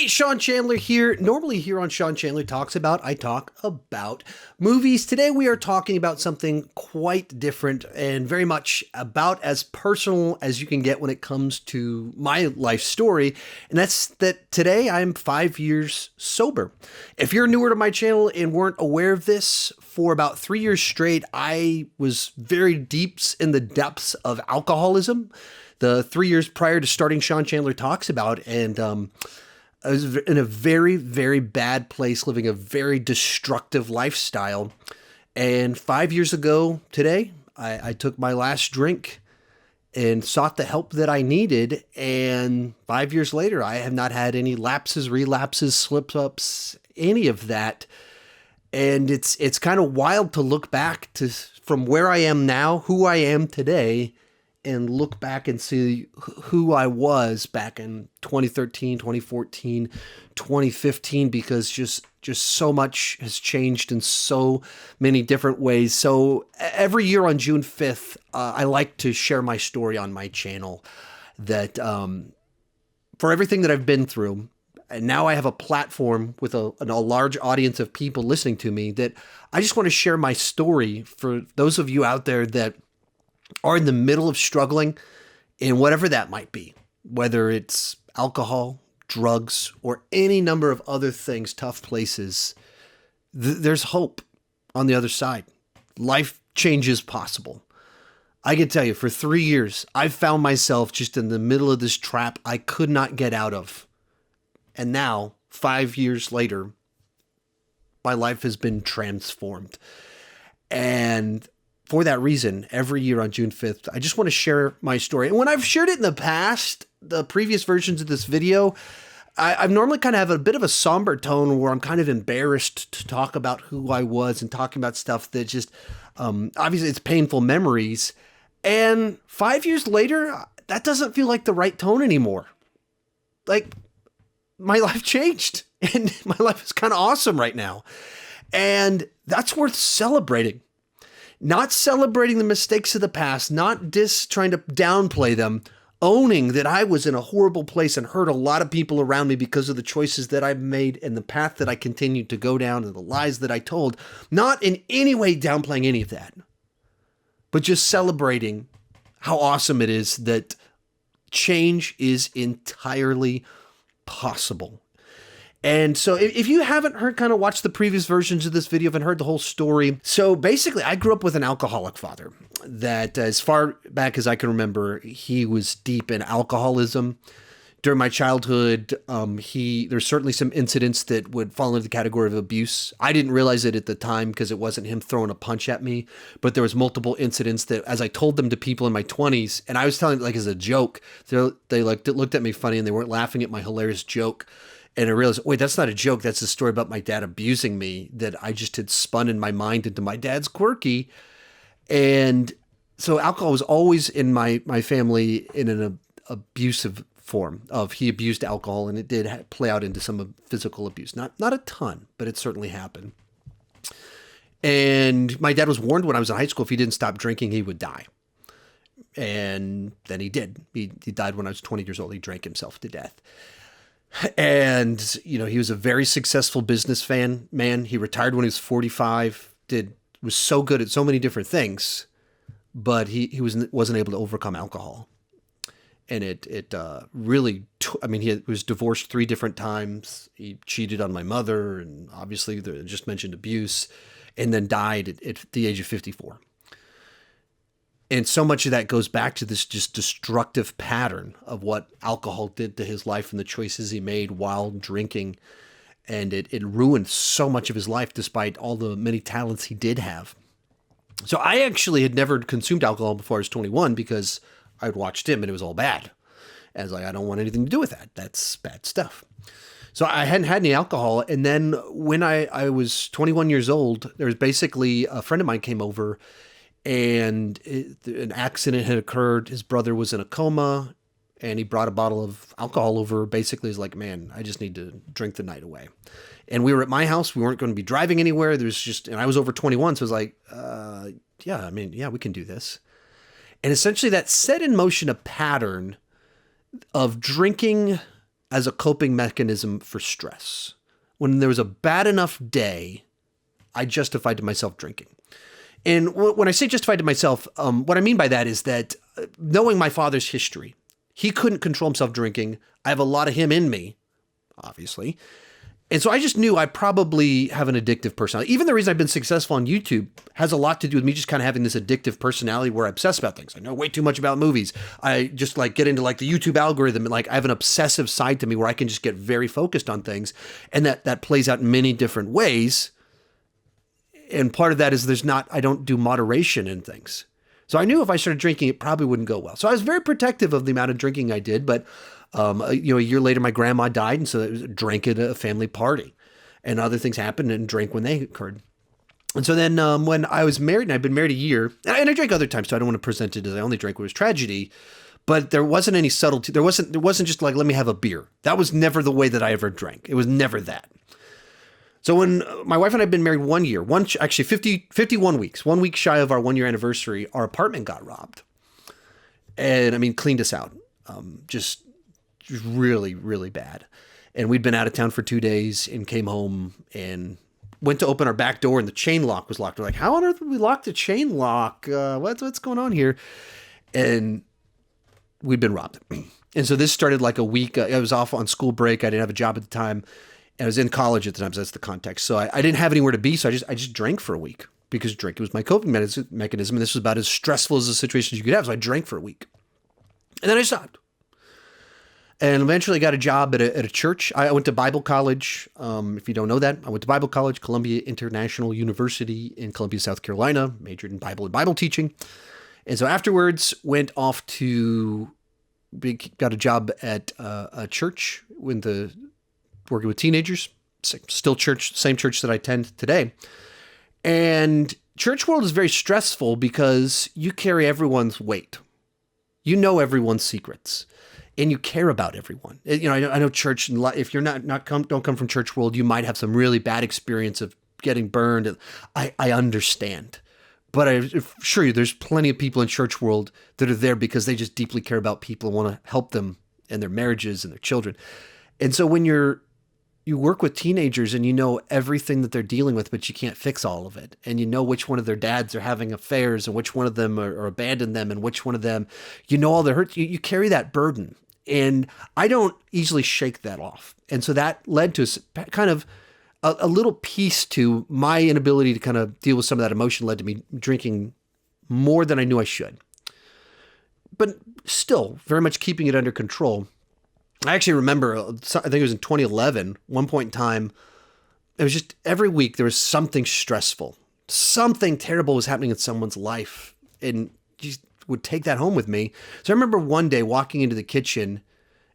Hey, Sean Chandler here. Normally here on Sean Chandler Talks About, I talk about movies. Today we are talking about something quite different and very much about as personal as you can get when it comes to my life story. And that's that today I'm 5 years sober. If you're newer to my channel and weren't aware of this, for about 3 years straight, I was very deep in the depths of alcoholism. The 3 years prior to starting Sean Chandler Talks About, and I was in a very, very bad place, living a very destructive lifestyle. And 5 years ago today, I took my last drink and sought the help that I needed. And 5 years later, I have not had any lapses, relapses, slip-ups, any of that. And it's kind of wild to look back to from where I am now, who I am today, and look back and see who I was back in 2013, 2014, 2015, because just so much has changed in so many different ways. So every year on June 5th, I like to share my story on my channel that for everything that I've been through. And now I have a platform with a large audience of people listening to me, that I just want to share my story for those of you out there that are in the middle of struggling in whatever that might be, whether it's alcohol, drugs, or any number of other things, tough places. There's hope on the other side. Life change is possible. I can tell you, for 3 years, I've found myself just in the middle of this trap I could not get out of. And now, 5 years later, my life has been transformed. And for that reason, every year on June 5th, I just want to share my story. And when I've shared it in the past, the previous versions of this video, I've normally kind of have a bit of a somber tone where I'm kind of embarrassed to talk about who I was and talking about stuff that just, obviously it's painful memories. And 5 years later, that doesn't feel like the right tone anymore. Like, my life changed and my life is kind of awesome right now. And that's worth celebrating. Not celebrating the mistakes of the past, not trying to downplay them, owning that I was in a horrible place and hurt a lot of people around me because of the choices that I've made and the path that I continued to go down and the lies that I told. Not in any way downplaying any of that, but just celebrating how awesome it is that change is entirely possible. And so if you haven't watched the previous versions of this video, haven't heard the whole story. So basically, I grew up with an alcoholic father that, as far back as I can remember, he was deep in alcoholism. During my childhood, there's certainly some incidents that would fall into the category of abuse. I didn't realize it at the time because it wasn't him throwing a punch at me, but there was multiple incidents that, as I told them to people in my 20s, and I was telling it like as a joke, they looked at me funny and they weren't laughing at my hilarious joke. And I realized, wait, that's not a joke. That's a story about my dad abusing me that I just had spun in my mind into my dad's quirky. And so alcohol was always in my family in an abusive form of he abused alcohol, and it did play out into some physical abuse. Not a ton, but it certainly happened. And my dad was warned when I was in high school, if he didn't stop drinking, he would die. And then he did. He died when I was 20 years old. He drank himself to death. And, he was a very successful man. He retired when he was 45, was so good at so many different things, but he wasn't able to overcome alcohol. And it really, he was divorced 3 different times. He cheated on my mother, and obviously I just mentioned abuse, and then died at the age of 54. And so much of that goes back to this just destructive pattern of what alcohol did to his life and the choices he made while drinking. And it ruined so much of his life despite all the many talents he did have. So I actually had never consumed alcohol before I was 21 because I'd watched him and it was all bad. And I was like, I don't want anything to do with that. That's bad stuff. So I hadn't had any alcohol. And then when I was 21 years old, there was basically a friend of mine came over, and an accident had occurred. His brother was in a coma, and he brought a bottle of alcohol over. Basically, he's like, man, I just need to drink the night away. And we were at my house. We weren't going to be driving anywhere. And I was over 21. So I was like, yeah, we can do this. And essentially that set in motion a pattern of drinking as a coping mechanism for stress. When there was a bad enough day, I justified to myself drinking. And when I say justified to myself, what I mean by that is that knowing my father's history, he couldn't control himself drinking. I have a lot of him in me, obviously. And so I just knew I probably have an addictive personality. Even the reason I've been successful on YouTube has a lot to do with me just kind of having this addictive personality where I obsess about things. I know way too much about movies. I just like get into like the YouTube algorithm, and like I have an obsessive side to me where I can just get very focused on things. And that plays out in many different ways. And part of that is I don't do moderation in things. So I knew if I started drinking, it probably wouldn't go well. So I was very protective of the amount of drinking I did. But, a year later, my grandma died. And so it was a drink at a family party, and other things happened, and drank when they occurred. And so then when I was married, and I'd been married a year, and I drank other times, so I don't want to present it as I only drank when it was tragedy, but there wasn't any subtlety. It wasn't just like, let me have a beer. That was never the way that I ever drank. It was never that. So when my wife and I had been married 1 year, 51 weeks, 1 week shy of our 1 year anniversary, our apartment got robbed. And I mean, cleaned us out. Just really, really bad. And we'd been out of town for 2 days and came home and went to open our back door, and the chain lock was locked. We're like, how on earth would we lock the chain lock? What's going on here? And we'd been robbed. And so this started like a week. I was off on school break. I didn't have a job at the time. I was in college at the time, so that's the context. So I didn't have anywhere to be, so I just drank for a week because drinking was my coping mechanism, and this was about as stressful as a situation as you could have. So I drank for a week, and then I stopped. And eventually got a job at a church. I went to Bible college. If you don't know that, I went to Bible college, Columbia International University in Columbia, South Carolina, majored in Bible and Bible teaching. And so afterwards went off got a job at a church working with teenagers, same church that I attend today. And church world is very stressful because you carry everyone's weight. You know everyone's secrets, and you care about everyone. You know, I know church, if you're don't come from church world, you might have some really bad experience of getting burned. I understand. But I assure you, there's plenty of people in church world that are there because they just deeply care about people and want to help them in their marriages and their children. And so when you work with teenagers and you know everything that they're dealing with, but you can't fix all of it. And you know which one of their dads are having affairs and which one of them are abandoned them and which one of them, you know all the hurt. You carry that burden. And I don't easily shake that off. And so that led to kind of a little piece to my inability to kind of deal with some of that emotion, led to me drinking more than I knew I should. But still very much keeping it under control. I actually remember, I think it was in 2011, one point in time, it was just every week there was something stressful. Something terrible was happening in someone's life, and just would take that home with me. So I remember one day walking into the kitchen,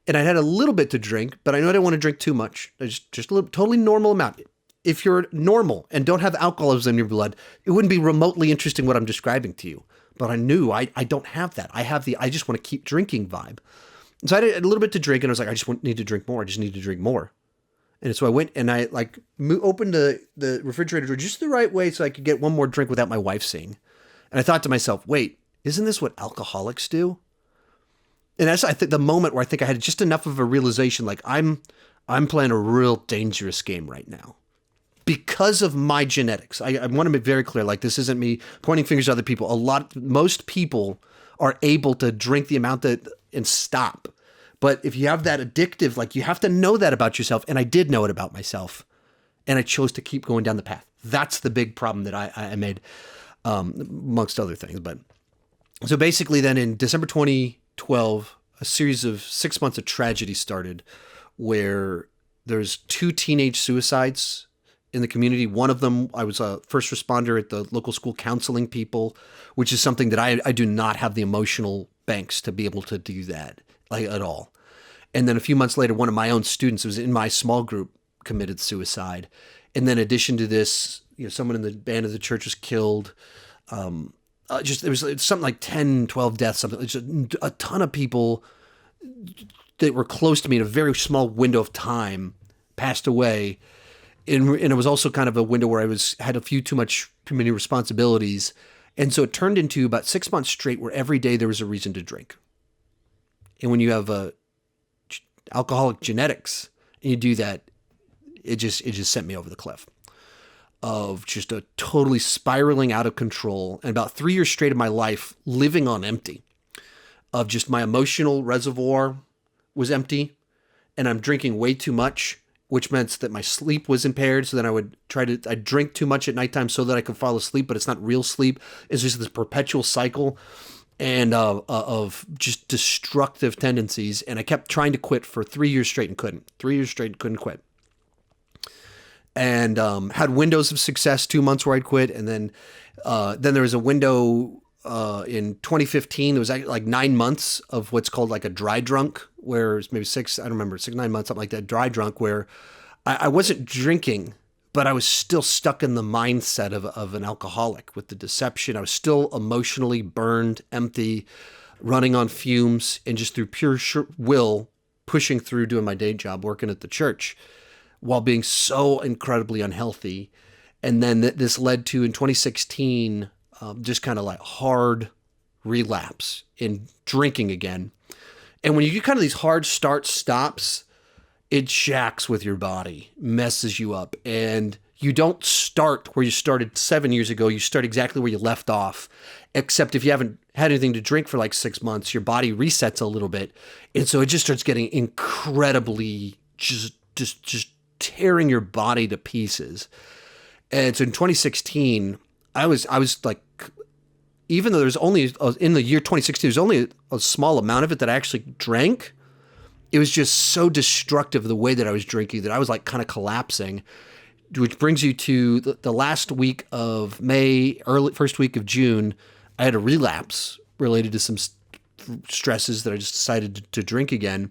and I had a little bit to drink, but I know I didn't want to drink too much. Just a little, totally normal amount. If you're normal and don't have alcoholism in your blood, it wouldn't be remotely interesting what I'm describing to you. But I knew I don't have that. I have I just want to keep drinking vibe. And so I had a little bit to drink, and I was like, I just need to drink more. I just need to drink more. And so I went and I opened the refrigerator door just the right way so I could get one more drink without my wife seeing. And I thought to myself, wait, isn't this what alcoholics do? And that's, I think, the moment where I think I had just enough of a realization, like I'm playing a real dangerous game right now because of my genetics. I want to be very clear, like this isn't me pointing fingers at other people. Most people are able to drink the amount and stop. But if you have that addictive, like you have to know that about yourself. And I did know it about myself. And I chose to keep going down the path. That's the big problem that I made, amongst other things. But so basically then in December 2012, a series of 6 months of tragedy started where there's 2 teenage suicides in the community. One of them, I was a first responder at the local school counseling people, which is something that I do not have the emotional banks to be able to do that like at all. And then a few months later, one of my own students who was in my small group committed suicide. And then in addition to this, someone in the band of the church was killed. There was something like 10, 12 deaths, something. Just a ton of people that were close to me in a very small window of time passed away. And it was also kind of a window where I had a few too many responsibilities. And so it turned into about 6 months straight where every day there was a reason to drink. And when you have alcoholic genetics, and you do that, it just sent me over the cliff of just a totally spiraling out of control. And about 3 years straight of my life living on empty, of just my emotional reservoir was empty, and I'm drinking way too much, which meant that my sleep was impaired. So then I'd drink too much at nighttime so that I could fall asleep, but it's not real sleep. It's just this perpetual cycle and of just destructive tendencies. And I kept trying to quit for 3 years straight and couldn't. 3 years straight and couldn't quit. And had windows of success, 2 months where I'd quit. And then there was a window in 2015. There was actually like 9 months of what's called like a dry drunk, where it's maybe 9 months, something like that, dry drunk, where I wasn't drinking, but I was still stuck in the mindset of an alcoholic with the deception. I was still emotionally burned, empty, running on fumes, and just through pure will, pushing through, doing my day job, working at the church, while being so incredibly unhealthy. And then this led to, in 2016, just kind of like hard relapse in drinking again. And when you get kind of these hard start-stops, it jacks with your body, messes you up. And you don't start where you started 7 years ago. You start exactly where you left off, except if you haven't had anything to drink for like 6 months, your body resets a little bit. And so it just starts getting incredibly just tearing your body to pieces. And so in 2016, I was like, even though there's only, in the year 2016, there's only a small amount of it that I actually drank. It was just so destructive the way that I was drinking that I was like kind of collapsing, which brings you to the last week of May, first week of June. I had a relapse related to some stresses that I just decided to drink again.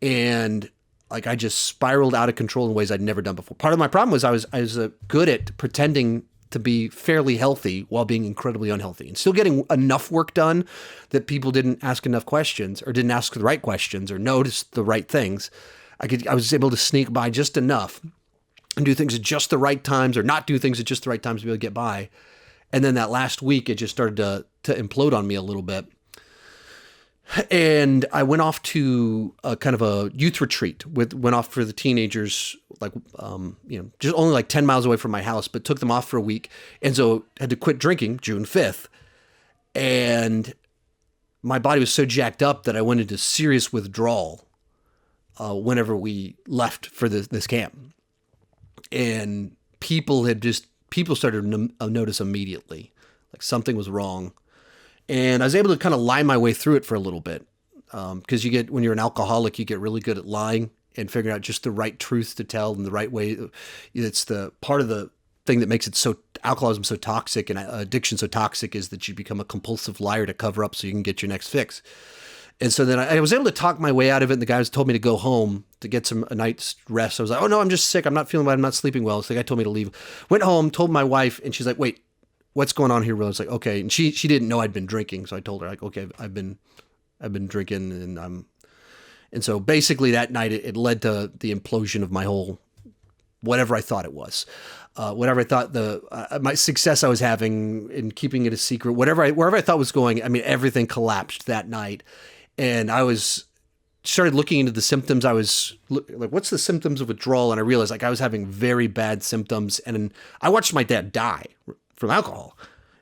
And like I just spiraled out of control in ways I'd never done before. Part of my problem was I was good at pretending to be fairly healthy while being incredibly unhealthy, and still getting enough work done that people didn't ask enough questions, or didn't ask the right questions, or notice the right things. I was able to sneak by just enough and do things at just the right times, or not do things at just the right times to be able to get by. And then that last week, it just started to implode on me a little bit. And I went off to a kind of a youth retreat went off for the teenagers, like, just only like 10 miles away from my house, but took them off for a week. And so had to quit drinking June 5th. And my body was so jacked up that I went into serious withdrawal whenever we left for this camp. And people started to notice immediately, like something was wrong. And I was able to kind of lie my way through it for a little bit. Because when you're an alcoholic, you get really good at lying and figuring out just the right truth to tell in the right way. It's the part of the thing that makes alcoholism so toxic and addiction so toxic, is that you become a compulsive liar to cover up so you can get your next fix. And so then I was able to talk my way out of it. And the guys told me to go home to get a night's rest. I was like, oh no, I'm just sick. I'm not feeling well. I'm not sleeping well. So the guy told me to leave. Went home, told my wife, and she's like, wait, what's going on here? I was like, okay. And she didn't know I'd been drinking. So I told her, like, okay, I've been drinking, and so basically that night it led to the implosion of my whole, whatever I thought it was, whatever I thought my success I was having in keeping it a secret, wherever I thought was going. I mean, everything collapsed that night. And I started looking into the symptoms. I was like, what's the symptoms of withdrawal? And I realized like I was having very bad symptoms. And I watched my dad die from alcohol.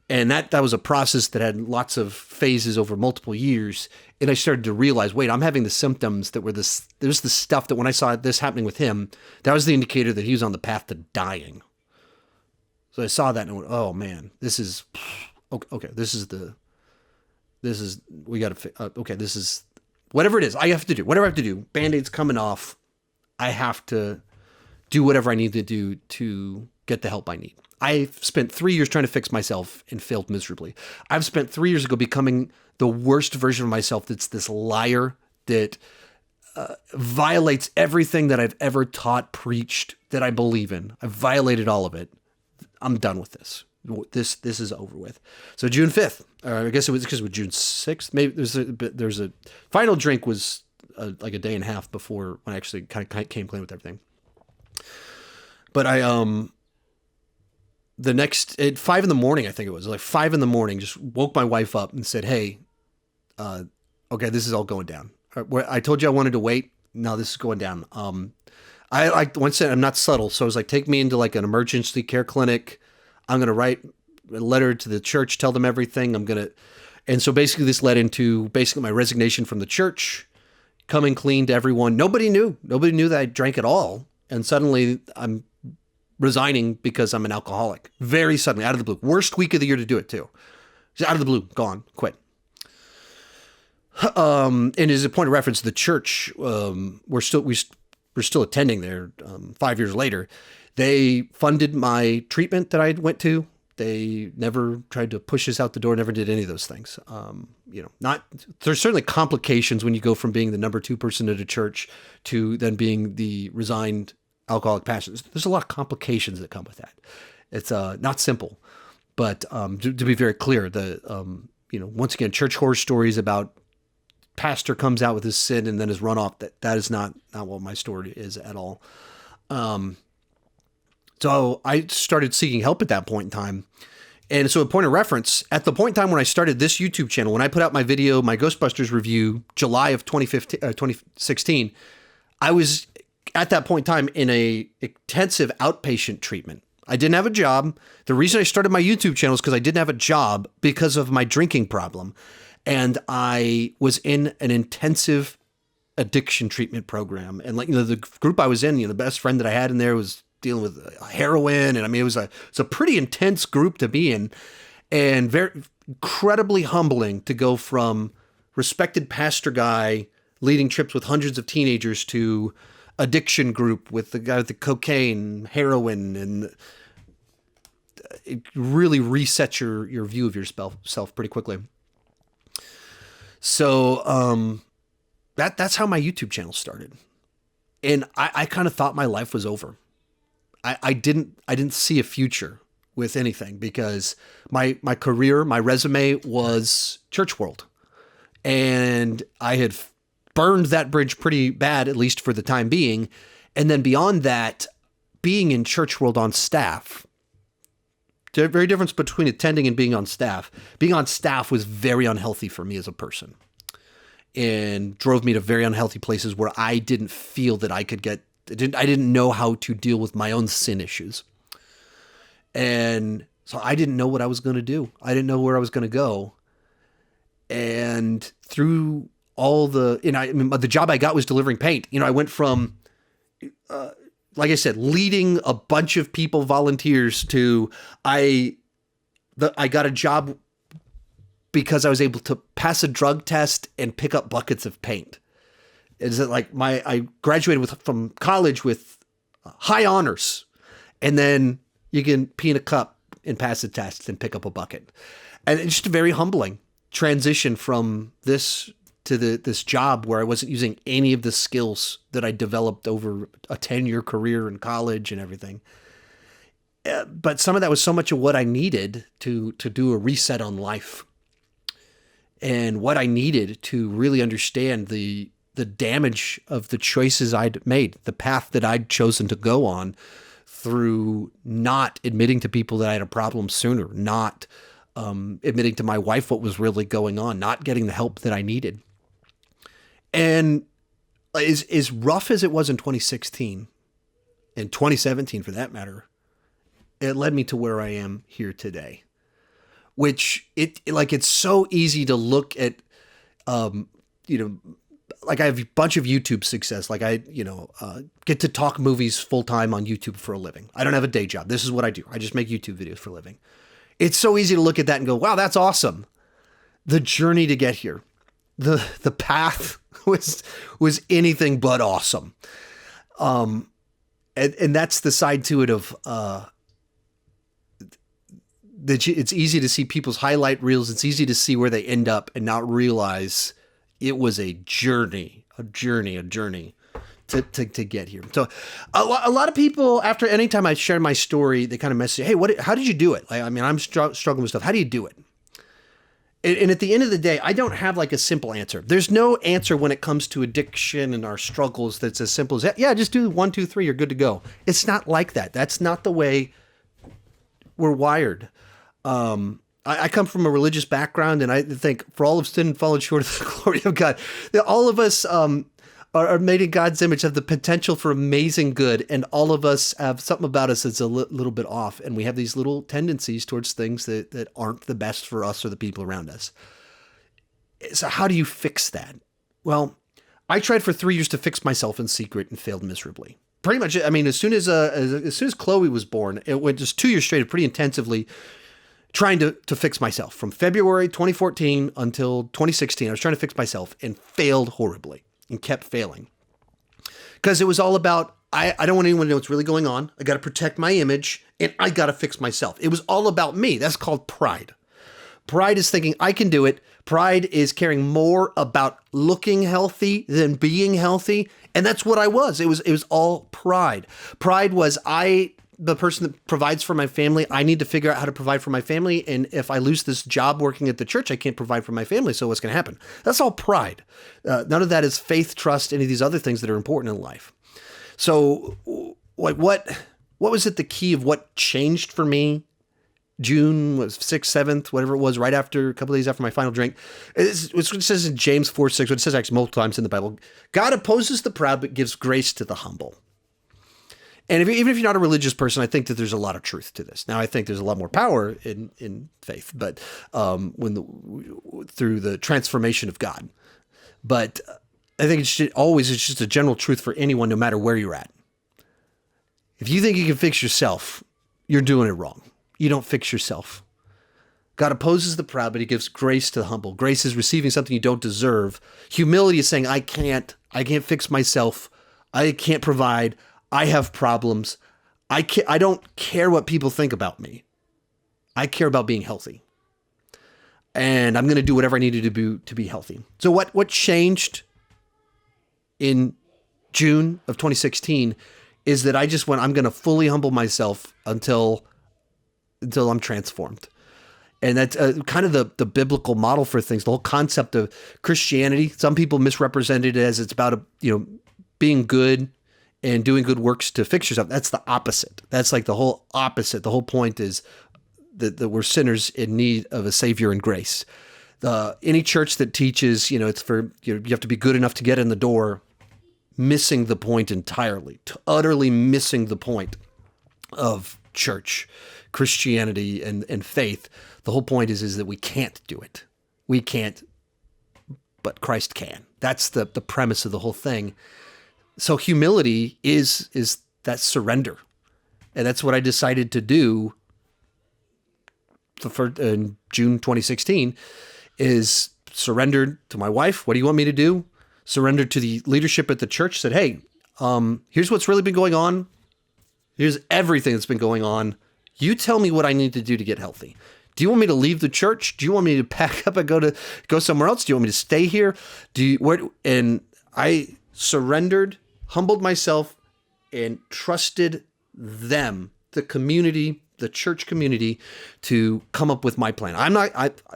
And that was a process that had lots of phases over multiple years. And I started to realize, wait, I'm having the symptoms that were there's the stuff that when I saw this happening with him, that was the indicator that he was on the path to dying. So I saw that and I went, oh man, this is whatever it is, I have to do, whatever I have to do, Band-Aid's coming off. I have to do whatever I need to do to get the help I need. I've spent 3 years trying to fix myself and failed miserably. I've spent 3 years ago becoming the worst version of myself that's this liar that violates everything that I've ever taught, preached, that I believe in. I've violated all of it. I'm done with this. This is over with. So June 5th, I guess it was because it was June 6th. Maybe there's a final drink was like a day and a half before when I actually kind of came clean with everything. But the next at 5 a.m, I think it was like 5 a.m, just woke my wife up and said, hey, okay, this is all going down. I told you I wanted to wait. no, this is going down. I like once said I'm not subtle, so I was like, take me into like an emergency care clinic. I'm gonna write a letter to the church, tell them everything. And so basically this led into basically my resignation from the church, coming clean to everyone. Nobody knew that I drank at all, and suddenly I'm resigning because I'm an alcoholic. Very suddenly, out of the blue. Worst week of the year to do it too. Just out of the blue, gone, quit. And as a point of reference, the church, we're still attending there 5 years later. They funded my treatment that I went to. They never tried to push us out the door, never did any of those things. There's certainly complications when you go from being the number 2 person at a church to then being the resigned alcoholic pastor. There's a lot of complications that come with that. It's not simple, but to be very clear, once again, church horror stories about pastor comes out with his sin and then is run off. That is not what my story is at all. So I started seeking help at that point in time. And so a point of reference, at the point in time when I started this YouTube channel, when I put out my video, my Ghostbusters review, July of 2016, I was at that point in time in a intensive outpatient treatment. I didn't have a job. The reason I started my YouTube channel is because I didn't have a job because of my drinking problem. And I was in an intensive addiction treatment program. And the group I was in, the best friend that I had in there was dealing with heroin. And I mean, it was a pretty intense group to be in, and very incredibly humbling to go from respected pastor guy leading trips with hundreds of teenagers to addiction group with the guy with the cocaine, heroin, and it really resets your view of yourself pretty quickly. So that's how my YouTube channel started. And I kind of thought my life was over. I didn't see a future with anything because my career, my resume was church world. And I had burned that bridge pretty bad, at least for the time being. And then beyond that, being in church world on staff, the very difference between attending and being on staff. Being on staff was very unhealthy for me as a person and drove me to very unhealthy places where I didn't feel that I didn't know how to deal with my own sin issues. And so I didn't know what I was going to do. I didn't know where I was going to go. And through all the job I got was delivering paint. I went from, like I said, leading a bunch of people, volunteers, to I got a job because I was able to pass a drug test and pick up buckets of paint. Is that like I graduated from college with high honors, and then you can pee in a cup and pass a test and pick up a bucket. And it's just a very humbling transition from this to this job where I wasn't using any of the skills that I developed over a 10-year career in college and everything. But some of that was so much of what I needed to do a reset on life, and what I needed to really understand the damage of the choices I'd made, the path that I'd chosen to go on through not admitting to people that I had a problem sooner, not admitting to my wife what was really going on, not getting the help that I needed. And as rough as it was in 2016, and 2017 for that matter, it led me to where I am here today. Which it's so easy to look at, like I have a bunch of YouTube success. Like I get to talk movies full time on YouTube for a living. I don't have a day job. This is what I do. I just make YouTube videos for a living. It's so easy to look at that and go, wow, that's awesome. The journey to get here, the path was anything but awesome. And that's the side to it of, that it's easy to see people's highlight reels. It's easy to see where they end up and not realize it was a journey to get here. So a lot of people, after any time I share my story, they kind of message, hey, how did you do it? I'm struggling with stuff. How do you do it? And at the end of the day, I don't have like a simple answer. There's no answer when it comes to addiction and our struggles that's as simple as, yeah, just do 1, 2, 3, you're good to go. It's not like that. That's not the way we're wired. I come from a religious background, and I think for all of sin and fallen short of the glory of God, that all of us are made in God's image, have the potential for amazing good, and all of us have something about us that's a little bit off, and we have these little tendencies towards things that aren't the best for us or the people around us. So how do you fix that? Well, I tried for 3 years to fix myself in secret and failed miserably. Pretty much, I mean, as soon as Chloe was born, it went just 2 years straight, pretty intensively, trying to fix myself. From February 2014 until 2016, I was trying to fix myself and failed horribly and kept failing. Because it was all about, I don't want anyone to know what's really going on. I got to protect my image and I got to fix myself. It was all about me. That's called pride. Pride is thinking I can do it. Pride is caring more about looking healthy than being healthy. And that's what I was. It was all pride. Pride was the person that provides for my family. I need to figure out how to provide for my family. And if I lose this job working at the church, I can't provide for my family. So what's going to happen? That's all pride. None of that is faith, trust, any of these other things that are important in life. So like what was it, the key of what changed for me? June was 6th, 7th, whatever it was, right after a couple of days after my final drink. It's what it says in James 4:6, what it says actually multiple times in the Bible. God opposes the proud, but gives grace to the humble. And even if you're not a religious person, I think that there's a lot of truth to this. Now, I think there's a lot more power in faith, but through the transformation of God. But I think it's just a general truth for anyone, no matter where you're at. If you think you can fix yourself, you're doing it wrong. You don't fix yourself. God opposes the proud, but he gives grace to the humble. Grace is receiving something you don't deserve. Humility is saying, I can't fix myself. I can't provide. I have problems. I don't care what people think about me. I care about being healthy. And I'm going to do whatever I need to do to be healthy. So what changed in June of 2016 is that I just went, I'm going to fully humble myself until I'm transformed. And that's kind of the biblical model for things. The whole concept of Christianity, some people misrepresent it as it's about, being good and doing good works to fix yourself. That's the opposite. That's like the whole opposite. The whole point is that we're sinners in need of a savior and grace. Any church that teaches, it's for, you have to be good enough to get in the door, missing the point entirely, utterly missing the point of church, Christianity, and faith. The whole point is that we can't do it. We can't, but Christ can. That's the premise of the whole thing. So humility is that surrender. And that's what I decided to do in June 2016, is surrendered to my wife. What do you want me to do? Surrendered to the leadership at the church, said, hey, here's what's really been going on. Here's everything that's been going on. You tell me what I need to do to get healthy. Do you want me to leave the church? Do you want me to pack up and go somewhere else? Do you want me to stay here? And I surrendered, humbled myself, and trusted them, the community, the church community, to come up with my plan.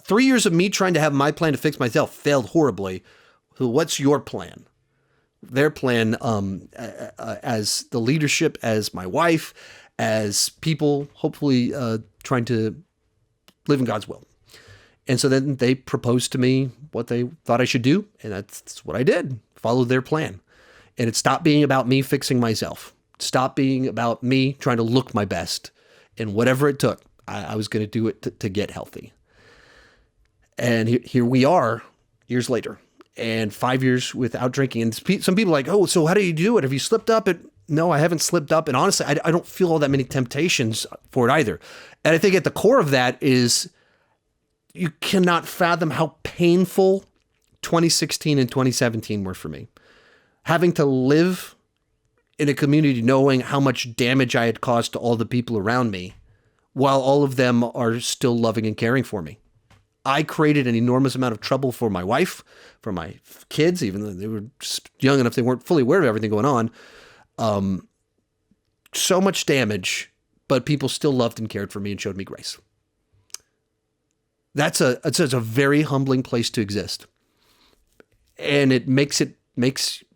3 years of me trying to have my plan to fix myself failed horribly. What's your plan? Their plan, as the leadership, as my wife, as people, hopefully trying to live in God's will. And so then they proposed to me what they thought I should do, and that's what I did. Followed their plan. And it stopped being about me fixing myself. Stopped being about me trying to look my best. And whatever it took, I was going to do it to get healthy. And here we are, years later, and 5 years without drinking. And some people are like, oh, so how do you do it? Have you slipped up? No, I haven't slipped up. And honestly, I don't feel all that many temptations for it either. And I think at the core of that is you cannot fathom how painful 2016 and 2017 were for me. Having to live in a community knowing how much damage I had caused to all the people around me, while all of them are still loving and caring for me. I created an enormous amount of trouble for my wife, for my kids, even though they were just young enough, they weren't fully aware of everything going on. So much damage, but people still loved and cared for me and showed me grace. It's a very humbling place to exist. And it makes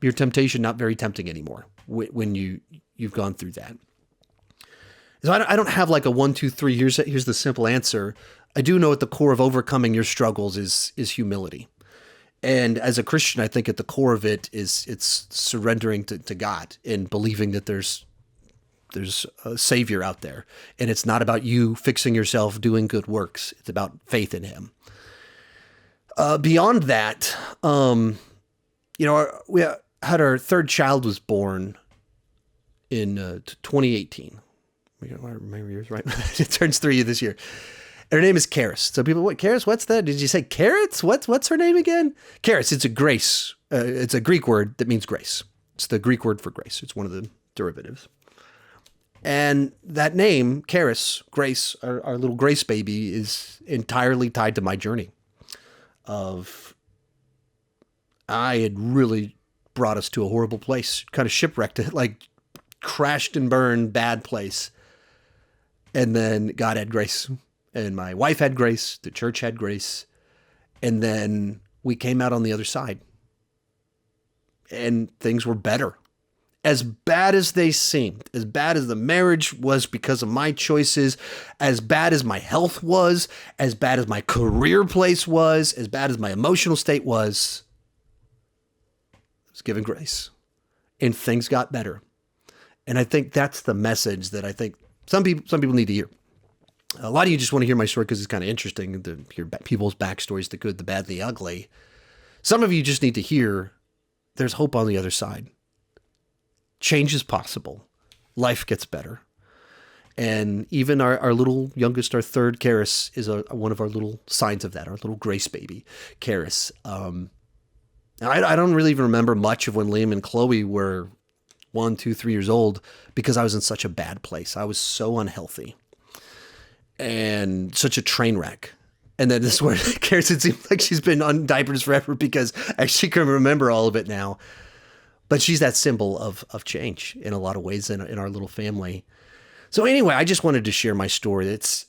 your temptation not very tempting anymore when you've gone through that. So I don't have like a 1, 2, 3, here's the simple answer. I do know at the core of overcoming your struggles is humility. And as a Christian, I think at the core of it is it's surrendering to God and believing that there's a Savior out there. And it's not about you fixing yourself, doing good works. It's about faith in Him. Beyond that, we had our third child was born in 2018. I remember yours, right? It turns 3 this year. And her name is Charis. So people, what, Charis? What's that? Did you say carrots? What's her name again? Charis. It's a grace. It's a Greek word that means grace. It's the Greek word for grace. It's one of the derivatives. And that name, Charis, grace, our little grace baby, is entirely tied to my journey of I had really brought us to a horrible place, kind of shipwrecked it, like crashed and burned, bad place. And then God had grace. And my wife had grace, the church had grace, and then we came out on the other side. And things were better. As bad as they seemed, as bad as the marriage was because of my choices, as bad as my health was, as bad as my career place was, as bad as my emotional state was, I was given grace. And things got better. And I think that's the message that I think some people need to hear. A lot of you just want to hear my story because it's kind of interesting to hear people's backstories, the good, the bad, the ugly. Some of you just need to hear there's hope on the other side. Change is possible. Life gets better. And even our little youngest, our third, Charis, is one of our little signs of that, our little grace baby, Charis. I don't really even remember much of when Liam and Chloe were 1, 2, 3 years old because I was in such a bad place. I was so unhealthy. And such a train wreck. And then this is where Charis, it seems like she's been on diapers forever because she can remember all of it now. But she's that symbol of change in a lot of ways in our little family. So anyway, I just wanted to share my story. It's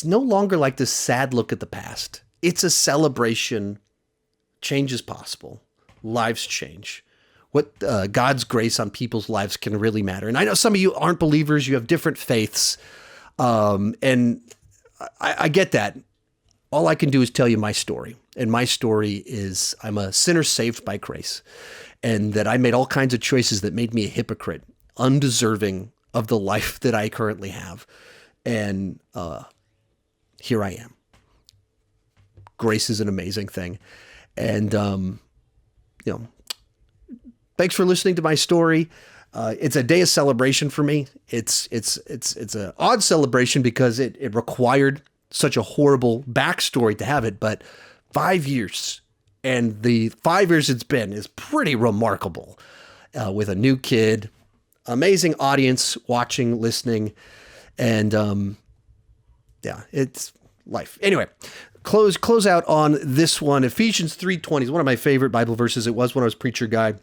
no longer like this sad look at the past. It's a celebration. Change is possible. Lives change. What God's grace on people's lives can really matter. And I know some of you aren't believers. You have different faiths. And I get that. All I can do is tell you my story. And my story is I'm a sinner saved by grace. And that I made all kinds of choices that made me a hypocrite, undeserving of the life that I currently have. And here I am. Grace is an amazing thing. And, thanks for listening to my story. It's a day of celebration for me. It's an odd celebration because it required such a horrible backstory to have it, but 5 years, and the 5 years it's been is pretty remarkable. With a new kid, amazing audience watching, listening, and it's life. Anyway, close out on this one. Ephesians 3:20 is one of my favorite Bible verses. It was when I was preacher guy.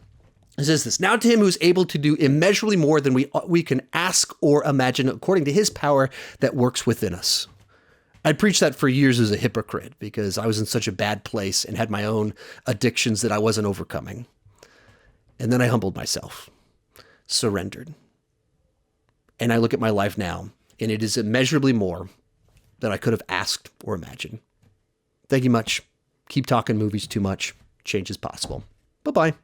It says this, now to him who is able to do immeasurably more than we can ask or imagine according to his power that works within us. I preached that for years as a hypocrite because I was in such a bad place and had my own addictions that I wasn't overcoming. And then I humbled myself, surrendered. And I look at my life now, and it is immeasurably more than I could have asked or imagined. Thank you much. Keep talking movies too much. Change is possible. Bye-bye.